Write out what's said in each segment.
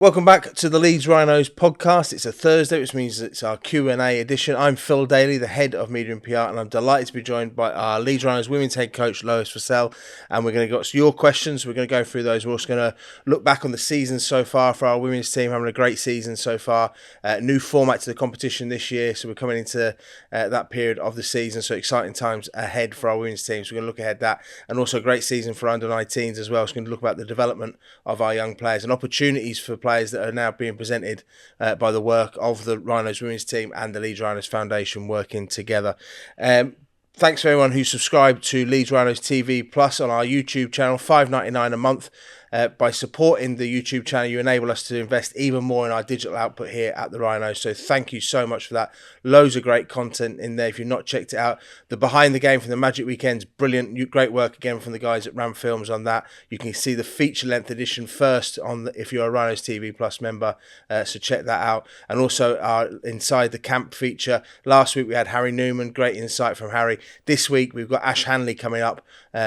Welcome back to the Leeds Rhinos podcast. It's a Thursday, which means it's our Q&A edition. I'm Phil Daly, the head of Media and PR, and I'm delighted to be joined by our Leeds Rhinos women's head coach, Lois Forsell. And we're going to get your questions. We're going to go through those. We're also going to look back on the season so far for our women's team, having a great season so far. New format to the competition this year, so we're coming into that period of the season. So exciting times ahead for our women's team. So we're going to look ahead at that. And also a great season for under-19s as well. So we're going to look about the development of our young players and opportunities for players that are now being presented by the work of the Rhinos women's team and the Leeds Rhinos Foundation working together. Thanks for everyone who subscribed to Leeds Rhinos TV Plus on our YouTube channel, $5.99 a month. By supporting the YouTube channel, you enable us to invest even more in our digital output here at the Rhinos. So thank you so much for that. Loads of great content in there. If you've not checked it out, the behind the game from the Magic Weekend's brilliant. Great work again from the guys at Ram Films on that. You can see the feature length edition first if you're a Rhinos TV Plus member. So check that out. And also our Inside the Camp feature. Last week we had Harry Newman. Great insight from Harry. This week we've got Ash Hanley coming up.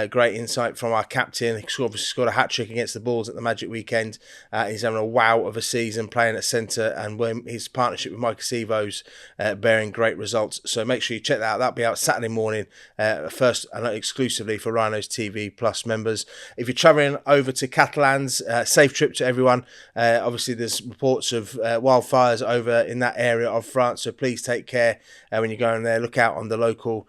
Great insight from our captain. He scored a hat-trick against the Bulls at the Magic Weekend. He's having a wow of a season playing at centre, and his partnership with Mike Acevo's bearing great results. So make sure you check that out. That'll be out Saturday morning, first and exclusively for Rhinos TV Plus members. If you're travelling over to Catalans, safe trip to everyone. Obviously, there's reports of wildfires over in that area of France, so please take care when you're going there. Look out on the local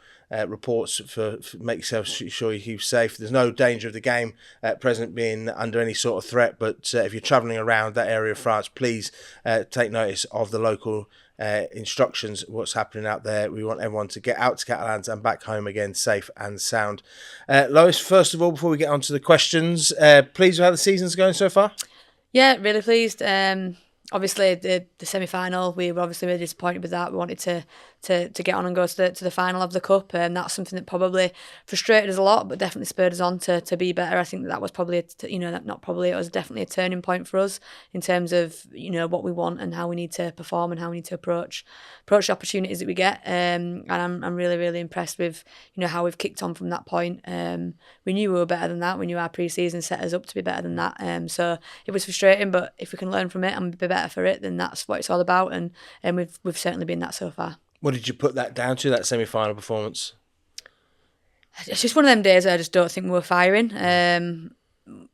reports for make yourself sure you keep safe. There's no danger of the game present being under any sort of threat, but if you're travelling around that area of France, please take notice of the local instructions, what's happening out there. We want everyone to get out to Catalans and back home again safe and sound. Lois, first of all, before we get on to the questions, pleased with how the season's going so far? Yeah, really pleased. Obviously, the semi-final, we were obviously really disappointed with that. We wanted to get on and go to the final of the cup, and that's something that probably frustrated us a lot, but definitely spurred us on to be better. I think that was probably, it was definitely a turning point for us in terms of what we want and how we need to perform and how we need to approach the opportunities that we get. And I'm really, really impressed with how we've kicked on from that point. We knew we were better than that. We knew our pre-season set us up to be better than that. So it was frustrating, but if we can learn from it and be better for it, then that's what it's all about, and we've certainly been that so far. What did you put that down to, that semi-final performance? It's just one of them days where I just don't think we were firing.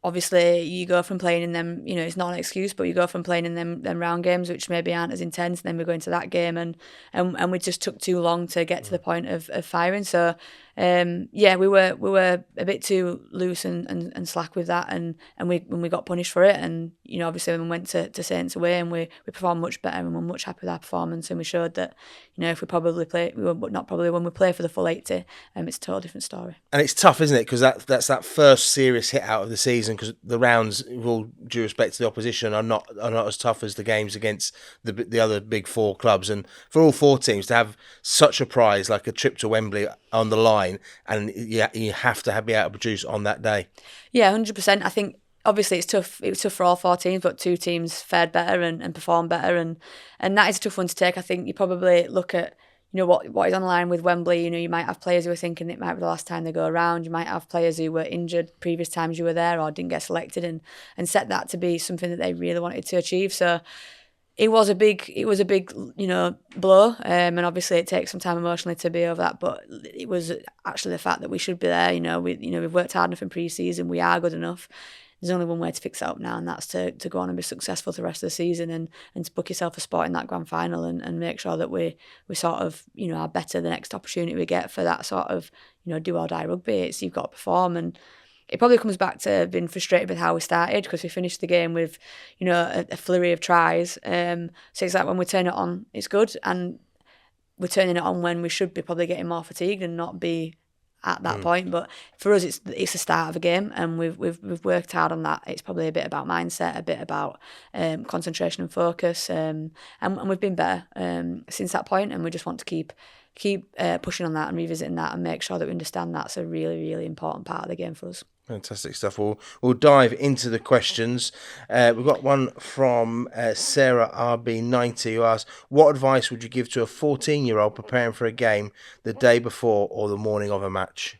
Obviously, you go from playing in them, it's not an excuse, but you go from playing in them round games, which maybe aren't as intense, and then we go into that game, and we just took too long to get to the point of firing. So, we were a bit too loose and slack with that, and we got punished for it. And obviously when we went to Saints away, and we performed much better, and we're much happy with our performance, and we showed that if we probably play, when we play for the full 80, it's a totally different story. And it's tough, isn't it? Because that's that first serious hit out of the season. Because the rounds, with all due respect to the opposition, are not as tough as the games against the other big four clubs. And for all four teams to have such a prize like a trip to Wembley on the line, and you have to be able to produce on that day. Yeah, 100%. I think obviously it's tough. It was tough for all four teams, but two teams fared better and performed better, and that is a tough one to take. I think you probably look at what is on the line with Wembley. You might have players who are thinking it might be the last time they go around. You might have players who were injured previous times you were there or didn't get selected, and set that to be something that they really wanted to achieve. So it was a big blow, and obviously it takes some time emotionally to be over that. But it was actually the fact that we should be there. We've worked hard enough in pre-season. We are good enough. There's only one way to fix it up now, and that's to go on and be successful the rest of the season, and to book yourself a spot in that grand final, and make sure that we sort of are better the next opportunity we get for that sort of do or die rugby. It's you've got to perform, and it probably comes back to being frustrated with how we started, because we finished the game with a flurry of tries. So it's like when we turn it on, it's good, and we're turning it on when we should be probably getting more fatigued and not be at that point. But for us, it's the start of a game, and we've worked hard on that. It's probably a bit about mindset, a bit about concentration and focus, and we've been better since that point, and we just want to keep pushing on that and revisiting that, and make sure that we understand that's a really, really important part of the game for us. Fantastic stuff. We'll dive into the questions. We've got one from Sarah RB90 who asks, what advice would you give to a 14-year-old preparing for a game the day before or the morning of a match?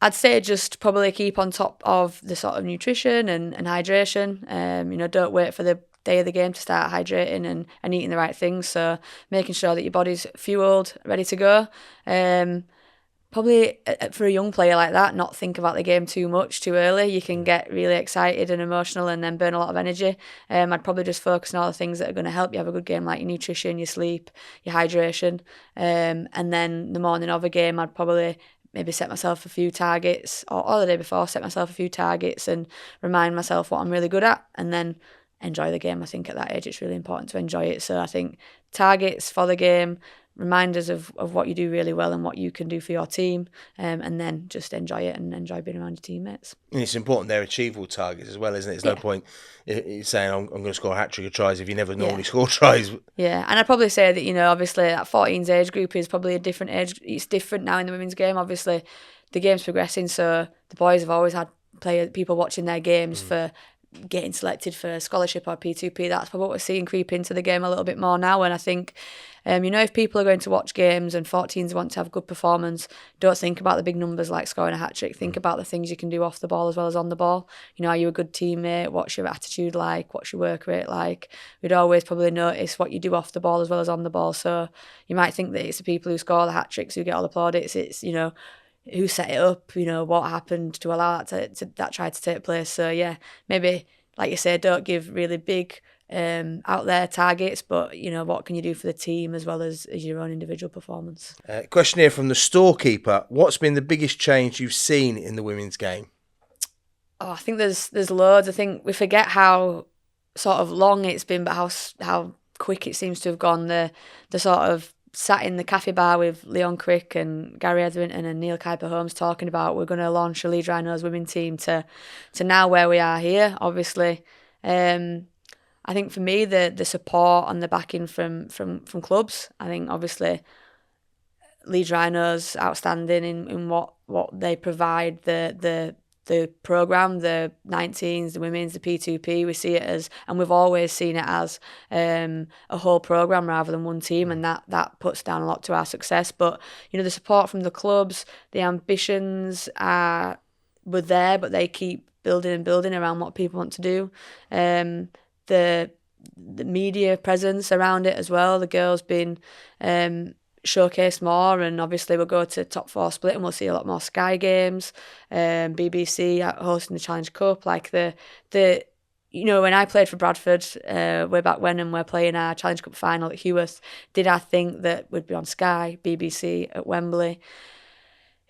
I'd say just probably keep on top of the sort of nutrition and hydration. Don't wait for the day of the game to start hydrating and eating the right things. So making sure that your body's fueled, ready to go. Probably for a young player like that, not think about the game too much too early. You can get really excited and emotional and then burn a lot of energy. I'd probably just focus on all the things that are going to help you have a good game, like your nutrition, your sleep, your hydration. And then the morning of a game, I'd probably maybe set myself a few targets, or the day before, set myself a few targets and remind myself what I'm really good at, and then enjoy the game. I think at that age it's really important to enjoy it. So I think targets for the game, reminders of what you do really well and what you can do for your team, and then just enjoy it and enjoy being around your teammates. And it's important they're achievable targets as well, isn't it? There's no point saying I'm going to score a hat-trick of tries if you never normally score tries. Yeah, and I'd probably say that, obviously that 14's age group is probably a different age. It's different now in the women's game. Obviously the game's progressing, so the boys have always had people watching their games for getting selected for scholarship or P2P. That's probably what we're seeing creep into the game a little bit more now. And I think, if people are going to watch games and 14s want to have good performance, don't think about the big numbers like scoring a hat-trick. Think about the things you can do off the ball as well as on the ball. Are you a good teammate? What's your attitude like? What's your work rate like? We'd always probably notice what you do off the ball as well as on the ball. So you might think that it's the people who score the hat-tricks who get all the plaudits. It's, who set it up, what happened to allow that try to take place. So yeah, maybe, like you say, don't give really big out there targets, but what can you do for the team as well as your own individual performance. Question here from the storekeeper: what's been the biggest change you've seen in the women's game? I think there's loads. I think we forget how sort of long it's been, but how quick it seems to have gone. The sort of sat in the cafe bar with Leon Crick and Gary Etherington and Neil Kuiper-Holmes talking about we're going to launch a Leeds Rhinos women's team to now where we are here. Obviously, I think for me the support and the backing from clubs. I think obviously Leeds Rhinos outstanding in what they provide, the programme, the 19s, the women's, the P2P, we see it as, and we've always seen it as a whole programme rather than one team, and that puts down a lot to our success. But, the support from the clubs, the ambitions were there, but they keep building and building around what people want to do. The media presence around it as well, the girls been showcased more, and obviously we'll go to top 4 split and we'll see a lot more Sky games, BBC hosting the Challenge Cup, like the when I played for Bradford way back when and we're playing our Challenge Cup final at Heworth, did I think that we'd be on Sky, BBC at Wembley?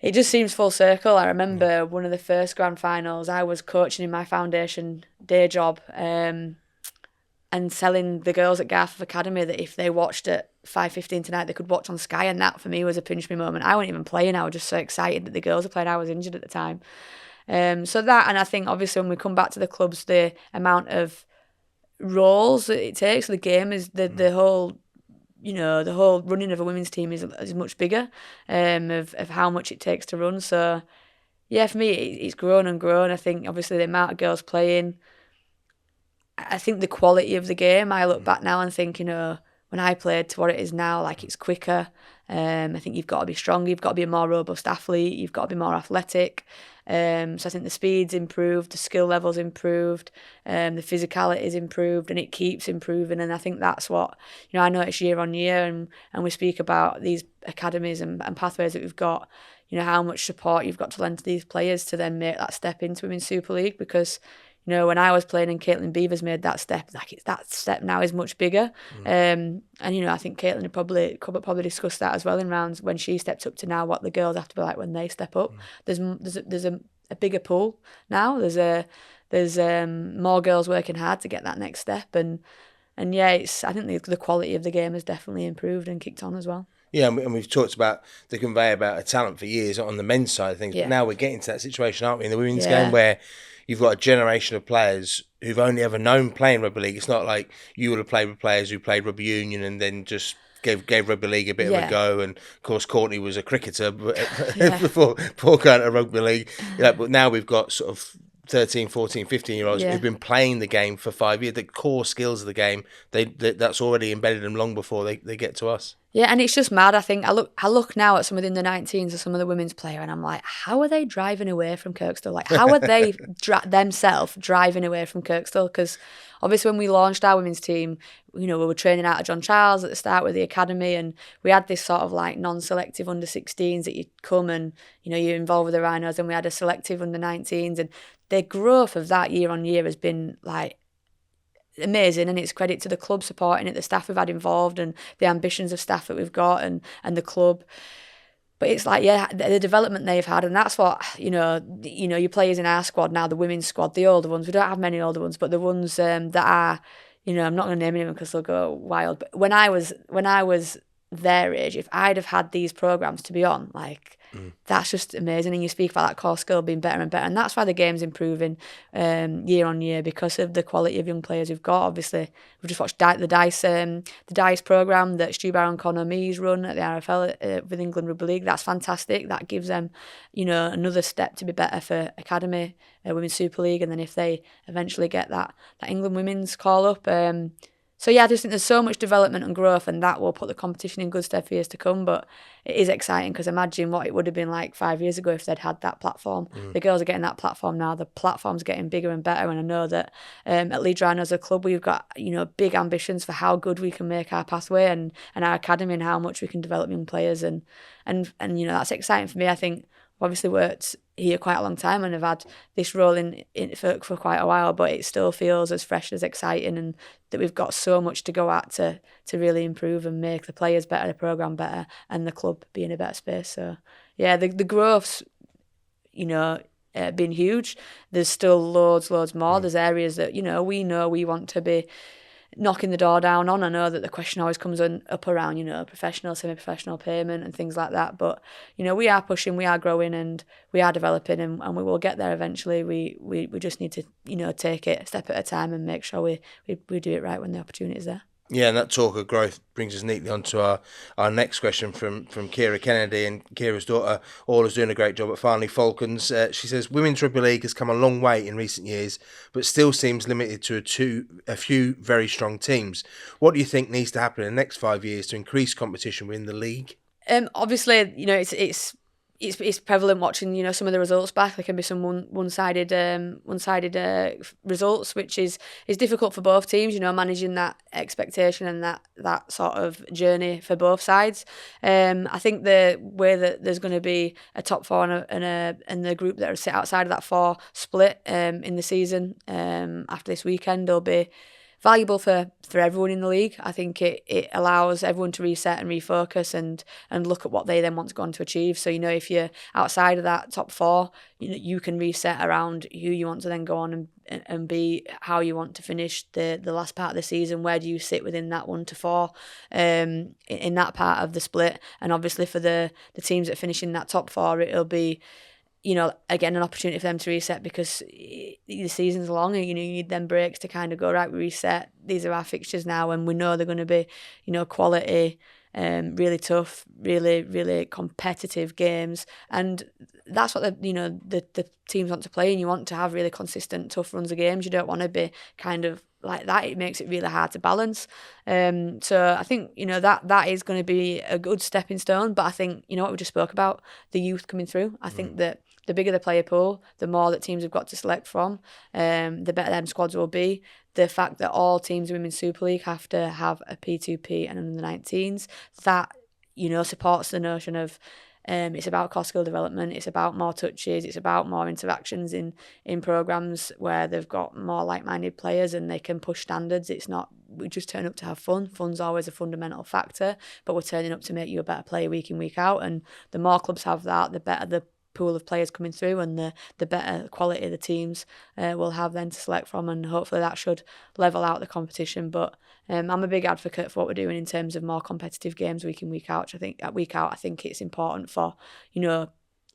It just seems full circle. I remember one of the first grand finals, I was coaching in my foundation day job, and telling the girls at Garforth Academy that if they watched at 5:15 tonight, they could watch on Sky, and that for me was a pinch me moment. I wasn't even playing, I was just so excited that the girls were playing. I was injured at the time. So that, and I think obviously when we come back to the clubs, the amount of roles that it takes, the game is the whole, the whole running of a women's team is much bigger, of how much it takes to run. So yeah, for me, it's grown and grown. I think obviously the amount of girls playing, I think the quality of the game, I look back now and think, when I played to what it is now, like it's quicker. I think you've got to be stronger, you've got to be a more robust athlete, you've got to be more athletic. So I think the speed's improved, the skill level's improved, the physicality's improved, and it keeps improving. And I think that's what, I notice year on year, and we speak about these academies and pathways that we've got, how much support you've got to lend to these players to then make that step into Women's Super League, because when I was playing and Caitlin Beavers made that step, that step now is much bigger. And, I think Caitlin could probably discuss that as well in rounds when she stepped up to now what the girls have to be like when they step up. There's a bigger pool now. There's more girls working hard to get that next step. And yeah, I think the quality of the game has definitely improved and kicked on as well. Yeah, and we've talked about the conveyor belt of talent for years on the men's side of things. Yeah. But now we're getting to that situation, aren't we, in the women's game where you've got a generation of players who've only ever known playing rugby league. It's not like you would have played with players who played rugby union and then just gave rugby league a bit of a go. And of course, Courtney was a cricketer before going to rugby league. But now we've got sort of 13, 14, 15-year-olds Yeah. who've been playing the game for 5 years. The core skills of the game, that's already embedded in them long before they get to us. Yeah, and it's just mad. I think I look now at some of the under-19s or some of the women's player, and I'm like, how are they driving away from Kirkstall? Like, how are they themselves driving away from Kirkstall? Because obviously, when we launched our women's team, we were training out of John Charles at the start with the academy, and we had this sort of like non-selective under-16s that you'd come and you're involved with the Rhinos, and we had a selective under-19s, and the growth of that year on year has been like amazing, and it's credit to the club supporting it, the staff we've had involved, and the ambitions of staff that we've got, and the club. But it's like, yeah, the development they've had, and that's what your players in our squad now, the women's squad, the older ones. We don't have many older ones, but the ones that are, I'm not going to name anyone because they'll go wild. But when I was their age, if I'd have had these programs to be on, like. That's just amazing. And you speak about that core skill being better and better, and that's why the game's improving year on year, because of the quality of young players we've got. Obviously, we've just watched the Dice program that Stu Barron and Conor Mees run at the RFL with England Rugby League. That's fantastic. That gives them another step to be better for academy, Women's Super League, and then if they eventually get that England women's call up. So yeah, I just think there's so much development and growth, and that will put the competition in good stead for years to come. But it is exciting, because imagine what it would have been like 5 years ago if they'd had that platform. The girls are getting that platform now. The platform's getting bigger and better, and I know that at Leeds Rhinos as a club, we've got big ambitions for how good we can make our pathway and our academy, and how much we can develop young players, and that's exciting for me. I think I've obviously worked here quite a long time, and I've had this role in for quite a while, but it still feels as fresh, as exciting, and that we've got so much to go at to really improve and make the players better, the programme better, and the club be in a better space. So yeah, the growth's been huge. There's still loads more. There's areas that we want to be knocking the door down on. I know that the question always comes up around, professional, semi-professional payment and things like that. But, we are pushing, we are growing, and we are developing, and we will get there eventually. We just need to, take it a step at a time and make sure we do it right when the opportunity is there. Yeah, and that talk of growth brings us neatly onto our next question from Kira Kennedy, and Kira's daughter Orla's doing a great job at Farnley Falcons. She says women's rugby league has come a long way in recent years, but still seems limited to a few very strong teams. What do you think needs to happen in the next 5 years to increase competition within the league? Obviously, it's prevalent watching, some of the results back. There can be some one-sided results, which is difficult for both teams, managing that expectation and that sort of journey for both sides. I think the way that there's going to be a top four and the group that are sit outside of that four split in the season after this weekend will be valuable for everyone in the league. I think it allows everyone to reset and refocus and look at what they then want to go on to achieve. So, if you're outside of that top four, you can reset around who you want to then go on and be, how you want to finish the last part of the season. Where do you sit within that 1 to 4 in that part of the split? And obviously for the teams that finish in that top four, it'll be, again, an opportunity for them to reset, because the season's long, and you need them breaks to kind of go, right, we reset, these are our fixtures now, and we know they're going to be quality, really tough, really, really competitive games, and that's what the teams want to play, and you want to have really consistent, tough runs of games. You don't want to be kind of like that. It makes it really hard to balance. So I think that is going to be a good stepping stone. But I think what we just spoke about, the youth coming through. I think that the bigger the player pool, the more that teams have got to select from, the better them squads will be. The fact that all teams in Women's Super League have to have a P2P and under 19s, that supports the notion of it's about core skill development, it's about more touches, it's about more interactions in programmes where they've got more like-minded players and they can push standards. It's not, we just turn up to have fun. Fun's always a fundamental factor, but we're turning up to make you a better player week in, week out, and the more clubs have that, the better the pool of players coming through, and the better quality the teams will have then to select from, and hopefully that should level out the competition. But I'm a big advocate for what we're doing in terms of more competitive games week in, week out. I think it's important for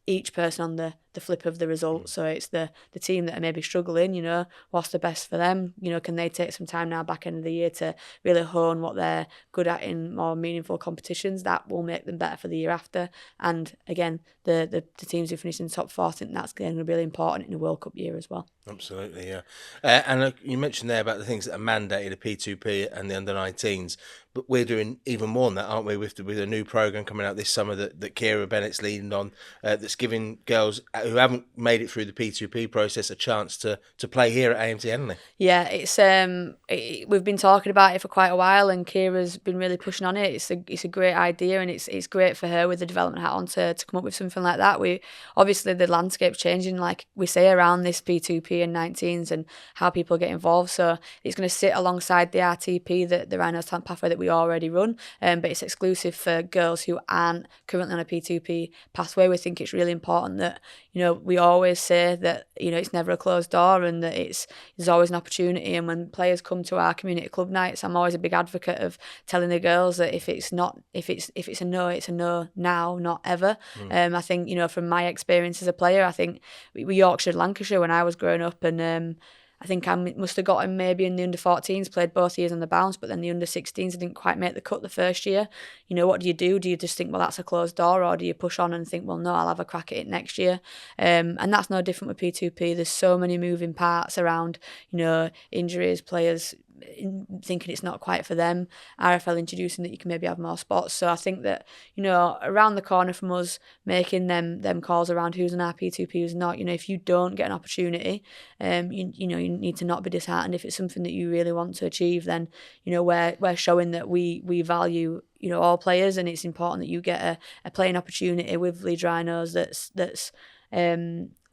each person on the flip of the result. So it's the team that are maybe struggling, what's the best for them? Can they take some time now back end of the year to really hone what they're good at in more meaningful competitions? That will make them better for the year after. And again, the teams who finish in the top four, I think that's going to be really important in a World Cup year as well. Absolutely, yeah. And you mentioned there about the things that are mandated, the P2P and the under-19s, but we're doing even more than that, aren't we? With a new program coming out this summer that Kira Bennett's leading on, that's giving girls who haven't made it through the P2P process a chance to play here at AMT Henley. Yeah, it's we've been talking about it for quite a while, and Kira's been really pushing on it. It's a great idea, and it's great for her with the development hat on to come up with something like that. We obviously the landscape's changing, like we say, around this P2P and 19s and how people get involved. So it's going to sit alongside the RTP, the Rhinos Talent Pathway that we already run, but it's exclusive for girls who aren't currently on a P2P pathway. We think it's really important that we always say that it's never a closed door, and that there's always an opportunity. And when players come to our community club nights, I'm always a big advocate of telling the girls that if it's a no, it's a no now, not ever. I think from my experience as a player, I think we Yorkshire, Lancashire when I was growing up, and I think I must have got him maybe in the under-14s, played both years on the bounce, but then the under-16s I didn't quite make the cut the first year. What do you do? Do you just think, well, that's a closed door, or do you push on and think, well, no, I'll have a crack at it next year? And that's no different with P2P. There's so many moving parts around, injuries, players thinking it's not quite for them, RFL introducing that you can maybe have more spots. So I think that around the corner from us making them calls around who's an RP2P, who's not. If you don't get an opportunity, you need to not be disheartened. If it's something that you really want to achieve, then we're showing that we value all players, and it's important that you get a playing opportunity with Leeds Rhinos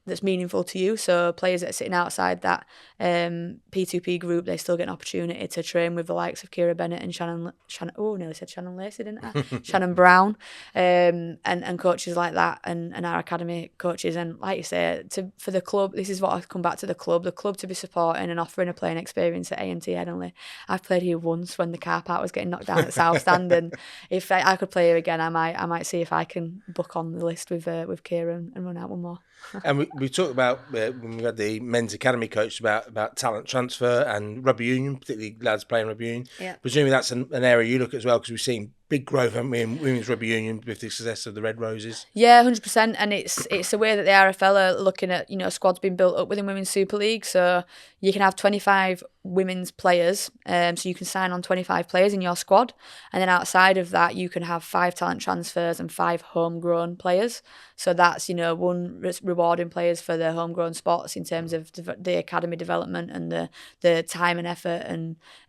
that's meaningful to you. So players that are sitting outside that P2P group, they still get an opportunity to train with the likes of Kira Bennett and Shannon nearly said Shannon Lacey, didn't I? Shannon Brown, and coaches like that, and our academy coaches. And like you say, for the club, this is what I've come back to the club to be supporting and offering a playing experience at AMT Henley. I've played here once when the car park was getting knocked down at South Stand, and if I could play here again, I might see if I can book on the list with Kira and run out one more. And we talked about when we had the men's academy coach about talent transfer and rugby union, particularly lads playing rugby union. Yeah. Presumably that's an area you look at as well, because we've seen big growth, haven't we, in women's rugby union with the success of the Red Roses. Yeah, 100%. And it's a way that the RFL are looking at, squads being built up within Women's Super League. So you can have 25 women's players. So you can sign on 25 players in your squad. And then outside of that, you can have 5 talent transfers and 5 homegrown players. So that's, one, rewarding players for their homegrown spots in terms of the academy development and the time and effort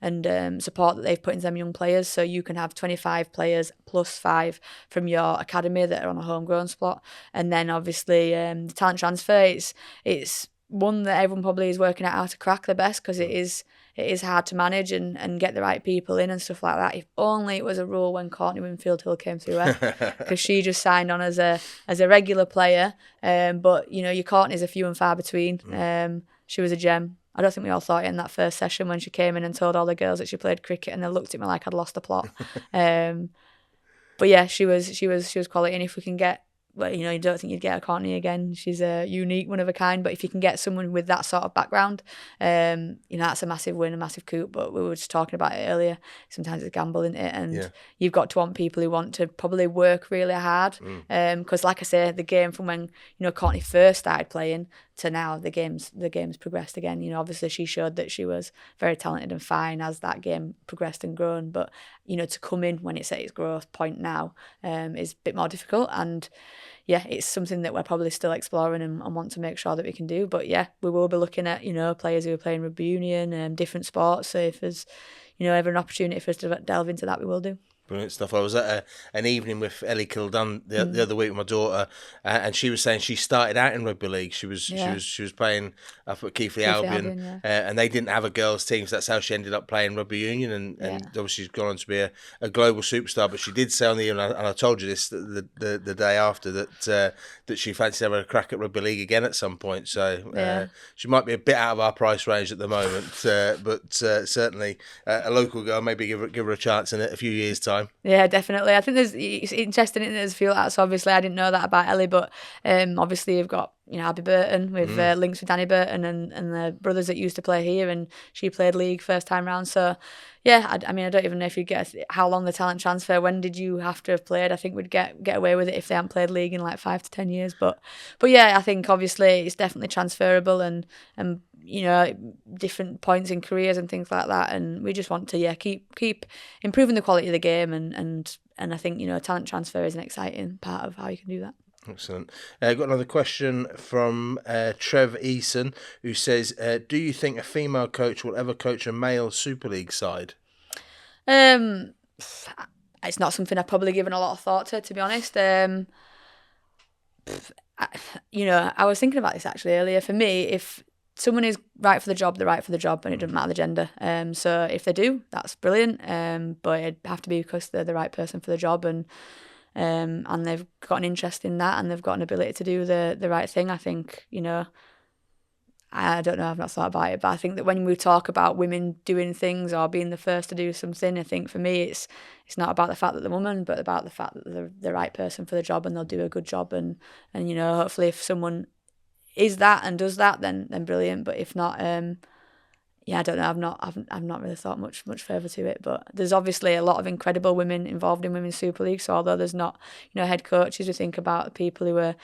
and support that they've put into them young players. So you can have 25 players plus 5 from your academy that are on a homegrown spot. And then obviously the talent transfer, it's one that everyone probably is working out how to crack the best, because it is hard to manage and get the right people in and stuff like that. If only it was a rule when Courtney Winfield Hill came through her, because she just signed on as a regular player. But your Courtney's a few and far between. She was a gem. I don't think we all thought it in that first session when she came in and told all the girls that she played cricket, and they looked at me like I'd lost the plot. But yeah, she was quality. And if we can get, you don't think you'd get a Courtney again. She's a unique, one of a kind. But if you can get someone with that sort of background, that's a massive win, a massive coup. But we were just talking about it earlier. Sometimes it's a gamble, isn't it? And you've got to want people who want to probably work really hard. Because like I say, the game from when Courtney first started playing to now, the game's progressed again. Obviously she showed that she was very talented and fine as that game progressed and grown. But to come in when it's at its growth point now is a bit more difficult. And yeah, it's something that we're probably still exploring and want to make sure that we can do. But yeah, we will be looking at, players who are playing rugby union and different sports. So if there's, ever an opportunity for us to delve into that, we will do. Brilliant stuff. I was at an evening with Ellie Kildun the other week with my daughter, and she was saying she started out in rugby league. She was playing up at Keighley Albion, and they didn't have a girls' team, so that's how she ended up playing rugby union. And obviously she's gone on to be a global superstar. But she did say on the evening, and I told you this the day after, that she fancied having a crack at rugby league again at some point. So she might be a bit out of our price range at the moment, but certainly a local girl. Maybe give her a chance in a few years' time. Yeah, definitely. I think it's interesting, isn't it? There's a few like that. So obviously I didn't know that about Ellie, but obviously you've got Abby Burton with links with Danny Burton and the brothers that used to play here, and she played league first time round. So yeah, I mean, I don't even know if you'd get how long the talent transfer. When did you have to have played? I think we'd get away with it if they hadn't played league in like 5 to 10 years. But yeah, I think obviously it's definitely transferable and different points in careers and things like that. And we just want to keep improving the quality of the game, and I think talent transfer is an exciting part of how you can do that. Excellent. Got another question from Trev Eason, who says, do you think a female coach will ever coach a male Super League side? It's not something I've probably given a lot of thought to be honest. I was thinking about this actually earlier. For me, if someone is right for the job, they're right for the job, and it doesn't matter the gender. So if they do, that's brilliant. But it'd have to be because they're the right person for the job, and they've got an interest in that, and they've got an ability to do the right thing. I think, I don't know, I've not thought about it, but I think that when we talk about women doing things or being the first to do something, I think for me it's not about the fact that they're woman, but about the fact that they're the right person for the job and they'll do a good job. And hopefully if someone is that and does that, then brilliant. But if not, I don't know. I've not really thought much further to it, but there's obviously a lot of incredible women involved in Women's Super League. So although there's not, head coaches, we think about people who are,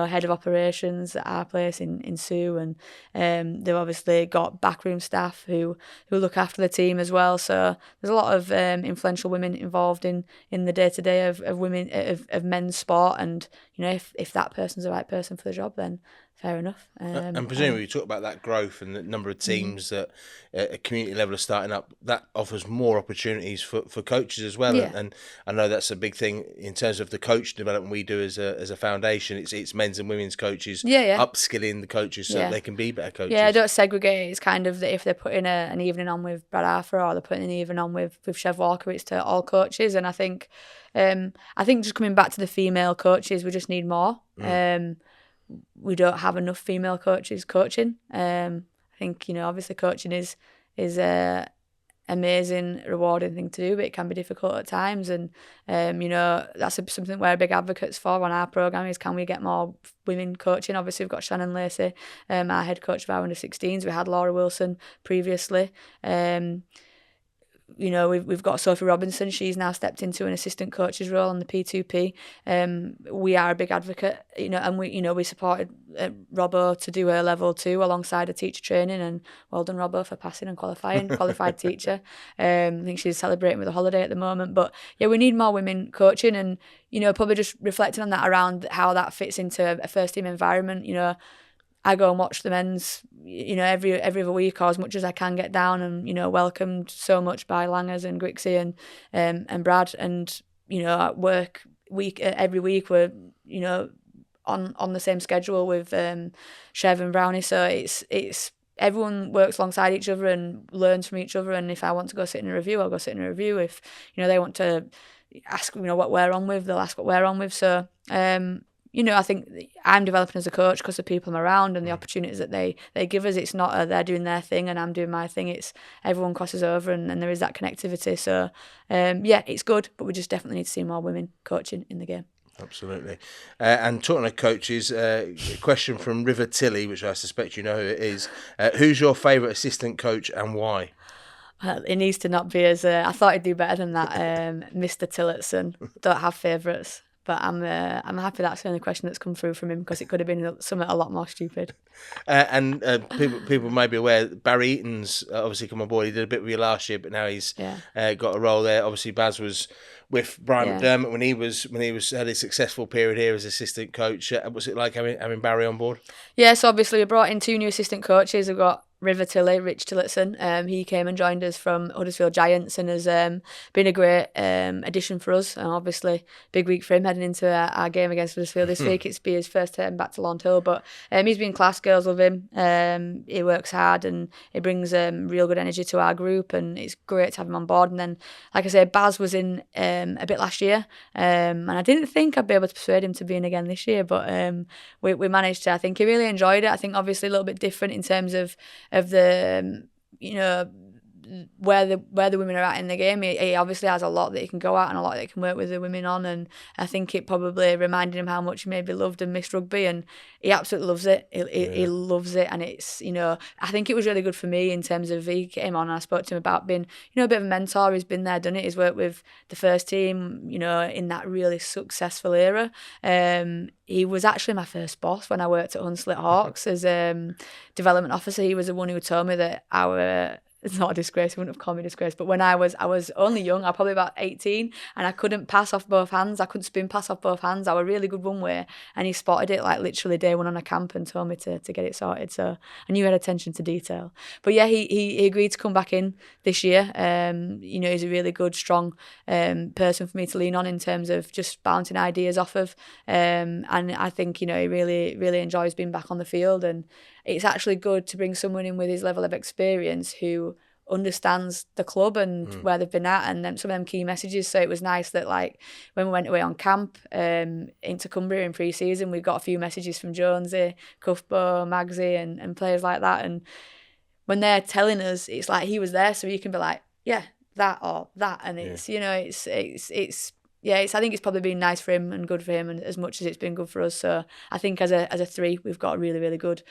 head of operations at our place in Sue, and they've obviously got backroom staff who look after the team as well. So there's a lot of influential women involved in the day to day of women of men's sport, and if that person's the right person for the job, then fair enough. And presumably you talk about that growth and the number of teams that at community level are starting up, that offers more opportunities for coaches as well. Yeah. And I know that's a big thing in terms of the coach development we do as a foundation. It's men's and women's coaches, upskilling the coaches so that they can be better coaches. Yeah, I don't segregate. It's kind of that if they're putting an evening on with Brad Arthur or they're putting an evening on with Chev Walker, it's to all coaches. And I think just coming back to the female coaches, we just need more. We don't have enough female coaches coaching. I think obviously coaching is a amazing, rewarding thing to do, but it can be difficult at times. And that's something we're big advocates for on our programme is, can we get more women coaching? Obviously we've got Shannon Lacey, our head coach of our under-16s. We had Laura Wilson previously. We've got Sophie Robinson. She's now stepped into an assistant coach's role on the P2P. We are a big advocate, and we supported Robbo to do her level 2 alongside her teacher training, and well done Robbo for passing and qualifying, qualified teacher. I think she's celebrating with a holiday at the moment. But yeah, we need more women coaching, and probably just reflecting on that around how that fits into a first team environment. I go and watch the men's, every other week or as much as I can get down, and welcomed so much by Langers and Grixie and Brad, and at work every week we're on the same schedule with Chev and Brownie. So it's everyone works alongside each other and learns from each other. And if I want to go sit in a review, I'll go sit in a review. If they want to ask what we're on with, they'll ask what we're on with. So I think I'm developing as a coach because of people I'm around and the opportunities that they give us. It's not they're doing their thing and I'm doing my thing. It's everyone crosses over and there is that connectivity. So, it's good, but we just definitely need to see more women coaching in the game. Absolutely. And talking to coaches, a question from River Tilly, which I suspect you know who it is. Who's your favourite assistant coach and why? It needs to not be as... I thought he'd do better than that. Mr. Tillotson. Don't have favourites. But I'm happy that's the only question that's come through from him, because it could have been something a lot more stupid. And people may be aware, Barry Eaton's obviously come on board. He did a bit with you last year, but now he's got a role there. Obviously, Baz was with Brian McDermott when he was had a successful period here as assistant coach. What's it like having Barry on board? Yeah, so obviously we brought in 2 new assistant coaches. We've got River Tilly, Rich Tillotson. He came and joined us from Huddersfield Giants and has been a great addition for us. And obviously, big week for him heading into our game against Huddersfield this week. It's be his first term back to Lawn Hill, but he's been class. Girls love him. He works hard and he brings real good energy to our group, and it's great to have him on board. And then, like I said, Baz was in a bit last year, and I didn't think I'd be able to persuade him to be in again this year, but we managed to. I think he really enjoyed it. I think obviously a little bit different in terms of the where the women are at in the game. He obviously has a lot that he can go at and a lot that he can work with the women on, and I think it probably reminded him how much he maybe loved and missed rugby, and he absolutely loves it. He loves it, and it's, you know, I think it was really good for me in terms of he came on and I spoke to him about being, you know, a bit of a mentor. He's been there, done it. He's worked with the first team, you know, in that really successful era. He was actually my first boss when I worked at Hunslet Hawks as development officer. He was the one who told me that it's not a disgrace, he wouldn't have called me a disgrace, but when I was only young, I was probably about 18, and I couldn't pass off both hands. I couldn't spin pass off both hands. I was really good one way, and he spotted it like literally day one on a camp and told me to get it sorted. So I knew he had attention to detail. But yeah, he agreed to come back in this year. You know, he's a really good, strong person for me to lean on in terms of just bouncing ideas off of. And I think, you know, he really, really enjoys being back on the field, and it's actually good to bring someone in with his level of experience who understands the club and where they've been at, and then some of them key messages. So it was nice that, like, when we went away on camp into Cumbria in pre-season, we got a few messages from Jonesy, Cuthbo, Magsy and players like that, and when they're telling us, it's like he was there, so you can be like, yeah, that or that, and it's, you know, it's I think it's probably been nice for him and good for him, and as much as it's been good for us. So I think as a three, we've got a really, really good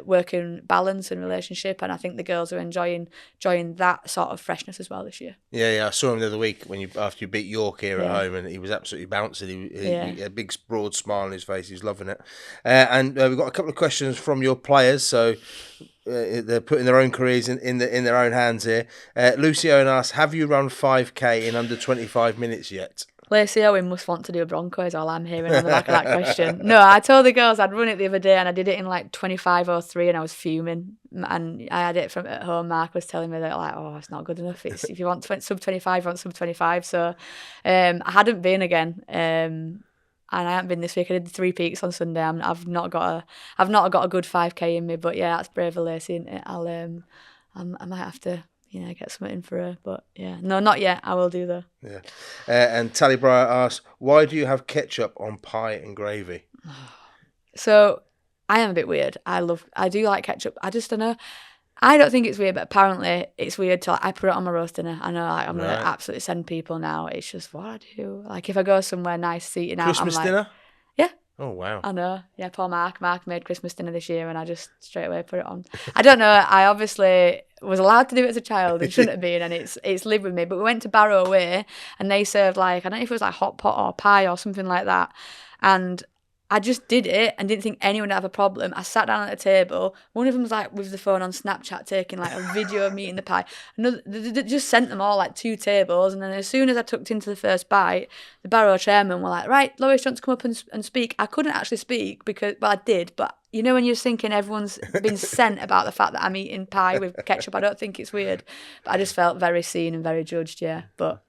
working balance and relationship, and I think the girls are enjoying that sort of freshness as well this year. Yeah, I saw him the other week after you beat York here at home, and he was absolutely bouncing. He had a big broad smile on his face. He was loving it. And we've got a couple of questions from your players, so they're putting their own careers in their own hands here. Lucy Owen asks, have you run 5K in under 25 minutes yet? Lacey Owen must want to do a Bronco is all I'm hearing on the back of that question. No, I told the girls I'd run it the other day, and I did it in like 25:03, and I was fuming. And I had it from at home. Mark was telling me that, like, oh, it's not good enough. It's, if you want sub 25, you want sub 25. So I hadn't been again. And I haven't been this week. I did the 3 peaks on Sunday. I've not got a good 5K in me. But yeah, that's brave of Lacey, isn't it? I might have to, you know, get something in for her. But yeah, no, not yet. I will do though. Yeah. And Tally Breyer asks, why do you have ketchup on pie and gravy? So I am a bit weird. I do like ketchup. I just don't know. I don't think it's weird, but apparently it's weird to, like, I put it on my roast dinner. I know, like, I'm going to absolutely send people now. It's just what I do. Like, if I go somewhere nice eating out, Christmas I'm like, dinner? Yeah. Oh, wow. I know. Yeah, poor Mark. Mark made Christmas dinner this year, and I just straight away put it on. I don't know. I obviously was allowed to do it as a child and shouldn't have been, and it's lived with me. But we went to Barrow Way, and they served, like, I don't know if it was like hot pot or pie or something like that. And I just did it and didn't think anyone would have a problem. I sat down at the table. One of them was like with the phone on Snapchat taking like a video of me eating the pie. Another, they just sent them all like 2 tables. And then as soon as I tucked into the first bite, the Barrow chairman were like, right, Lois, do you want to come up and speak? I couldn't actually speak because, well, I did. But you know when you're thinking everyone's been sent about the fact that I'm eating pie with ketchup, I don't think it's weird. But I just felt very seen and very judged, yeah. But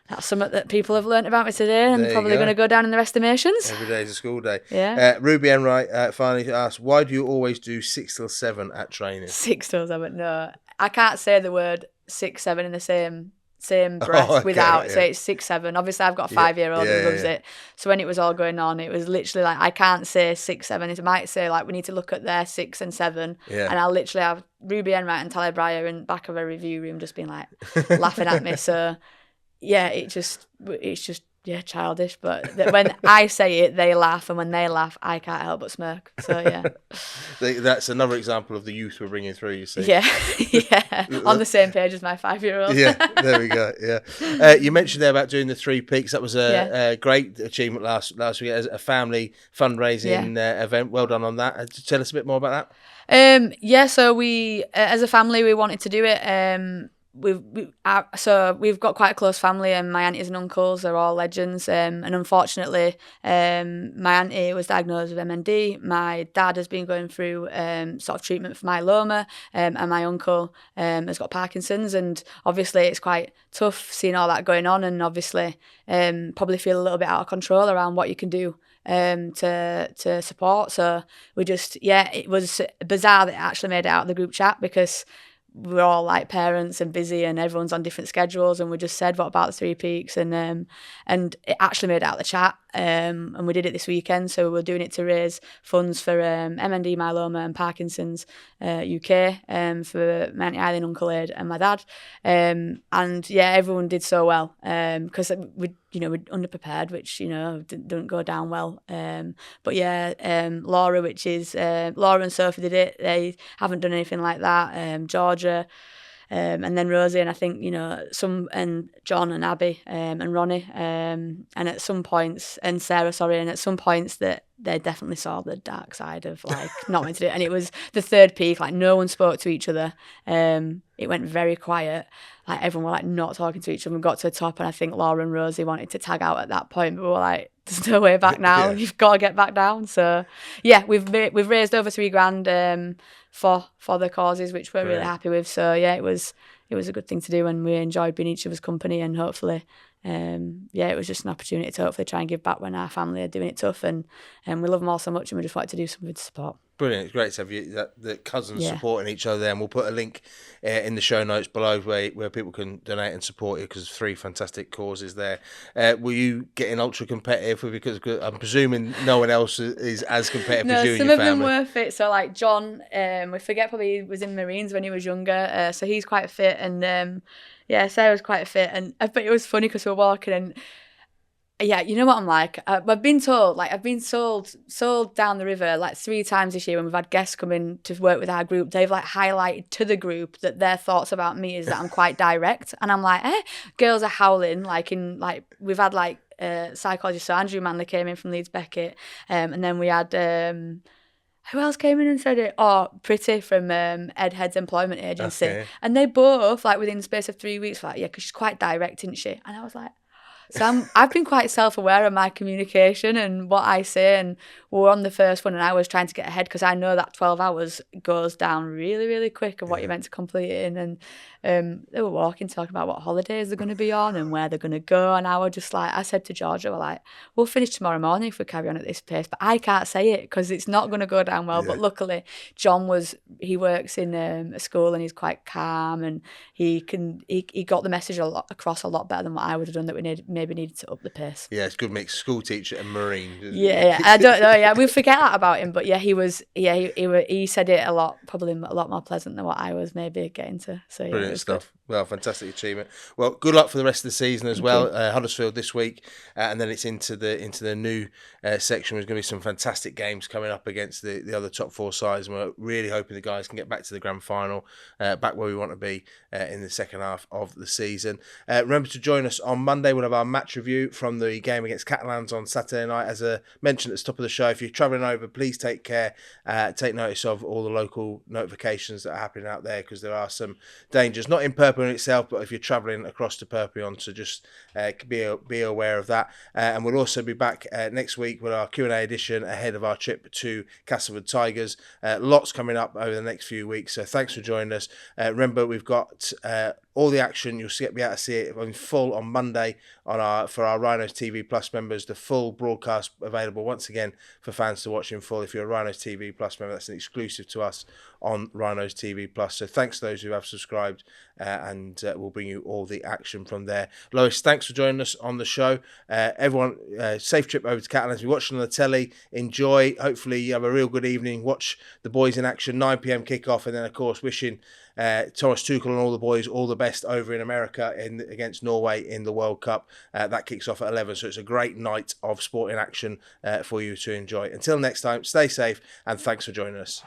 that's something that people have learnt about me today, and probably going to go down in their estimations. Every day is a school day. Yeah. Ruby Enright finally asked, why do you always do 6 till 7 at training? 6 till 7, no. I can't say the word 6, 7 in the same breath without. So it's 6, 7. Obviously, I've got a 5-year-old who loves it. So when it was all going on, it was literally like, I can't say 6, 7. It might say, like, we need to look at their 6 and 7. Yeah. And I'll literally have Ruby Enright and Tally Breyer in the back of a review room just being like, laughing at me. So yeah, it's just childish. But when I say it, they laugh, and when they laugh, I can't help but smirk. So yeah, that's another example of the youth we're bringing through. You see, yeah, on the same page as my 5-year-old. Yeah, there we go. Yeah, you mentioned there about doing the 3 peaks. That was a great achievement last week as a family fundraising event. Well done on that. Tell us a bit more about that. So we, as a family, we wanted to do it. We've got quite a close family, and my aunties and uncles are all legends, and unfortunately my auntie was diagnosed with MND. My dad has been going through sort of treatment for myeloma, and my uncle has got Parkinson's, and obviously it's quite tough seeing all that going on, and obviously probably feel a little bit out of control around what you can do to support. So we just, it was bizarre that it actually made it out of the group chat, because we're all like parents and busy and everyone's on different schedules, and we just said, what about the Three Peaks? And it actually made it out the chat, and we did it this weekend. So we're doing it to raise funds for MND, myeloma and Parkinson's UK, for my Auntie Eileen, Uncle Ed and my dad. And yeah, everyone did so well, because we're underprepared, which, didn't go down well. But yeah, Laura, which is Laura and Sophie did it. They haven't done anything like that. Georgia, and then Rosie, and I think, and John and Abby, and Ronnie, and at some points, and Sarah, sorry, and at some points that they definitely saw the dark side of like not wanting to do it. And it was the third peak, like no one spoke to each other. It went very quiet. Like everyone were like not talking to each other. We got to the top, and I think Laura and Rosie wanted to tag out at that point, but we were like, there's no way back now. Yeah. You've got to get back down. So yeah, we've raised over $3,000 for the causes, which we're really happy with. So yeah, it was a good thing to do, and we enjoyed being each other's company, and hopefully, it was just an opportunity to hopefully try and give back when our family are doing it tough, and we love them all so much, and we just wanted to do something to support. Brilliant. It's great to have the cousins supporting each other there, and we'll put a link in the show notes below where people can donate and support you, because 3 fantastic causes there. Were you getting ultra competitive? Because I'm presuming no one else is as competitive as you and your family. Some of them were fit. So like John, we forget, probably he was in Marines when he was younger, so he's quite fit, and Sarah's quite fit, but it was funny because we were walking, and yeah, you know what I'm like. I've been sold down the river like 3 times this year when we've had guests come in to work with our group. They've like highlighted to the group that their thoughts about me is that I'm quite direct, and I'm like, girls are howling. We've had like psychologist, so Andrew Manley came in from Leeds Beckett, and then we had who else came in and said it? Oh, Pretty from Ed Head's employment agency, okay. And they both like within the space of 3 weeks were like, yeah, because she's quite direct, isn't she? And I was like. So I've been quite self-aware of my communication and what I say, and we were on the first one, and I was trying to get ahead because I know that 12 hours goes down really, really quick of what you're meant to complete it in. And they were walking, talking about what holidays they're going to be on and where they're going to go, and I was just like, I said to Georgia, we're like, we'll finish tomorrow morning if we carry on at this pace, but I can't say it because it's not going to go down well. But luckily, John he works in a school, and he's quite calm, and he got the message across a lot better than what I would have done, that we maybe needed to up the pace. Yeah, it's a good mix, school teacher and Marine. Yeah, I don't know. Yeah, we forget that about him, but yeah, he said it a lot, probably a lot more pleasant than what I was maybe getting to. So yeah, brilliant stuff. Good. Well, fantastic achievement. Well, good luck for the rest of the season as well. Huddersfield this week, and then it's into the new section. There's going to be some fantastic games coming up against the other top 4 sides, and we're really hoping the guys can get back to the grand final, back where we want to be in the second half of the season. Remember to join us on Monday. We'll have our match review from the game against Catalans on Saturday night. As I mentioned at the top of the show, if you're travelling over, please take care. Take notice of all the local notifications that are happening out there, because there are some dangers, not in Perpignan itself, but if you're travelling across to Perpignan, so just be aware of that. And we'll also be back next week with our Q&A edition ahead of our trip to Castleford Tigers. Lots coming up over the next few weeks, so thanks for joining us. Remember, we've got all the action. You'll be able to see it in full on Monday for our Rhinos TV Plus members. The full broadcast available once again for fans to watch in full. If you're a Rhinos TV Plus member, that's an exclusive to us on Rhinos TV Plus. So thanks to those who have subscribed, and we'll bring you all the action from there. Lois, thanks for joining us on the show. Everyone, safe trip over to Catalans. If you're watching on the telly, enjoy. Hopefully you have a real good evening. Watch the boys in action, 9 p.m. kickoff, and then of course wishing Thomas Tuchel and all the boys all the best over in America against Norway in the World Cup. That kicks off at 11, so it's a great night of sporting action for you to enjoy. Until next time, stay safe, and thanks for joining us.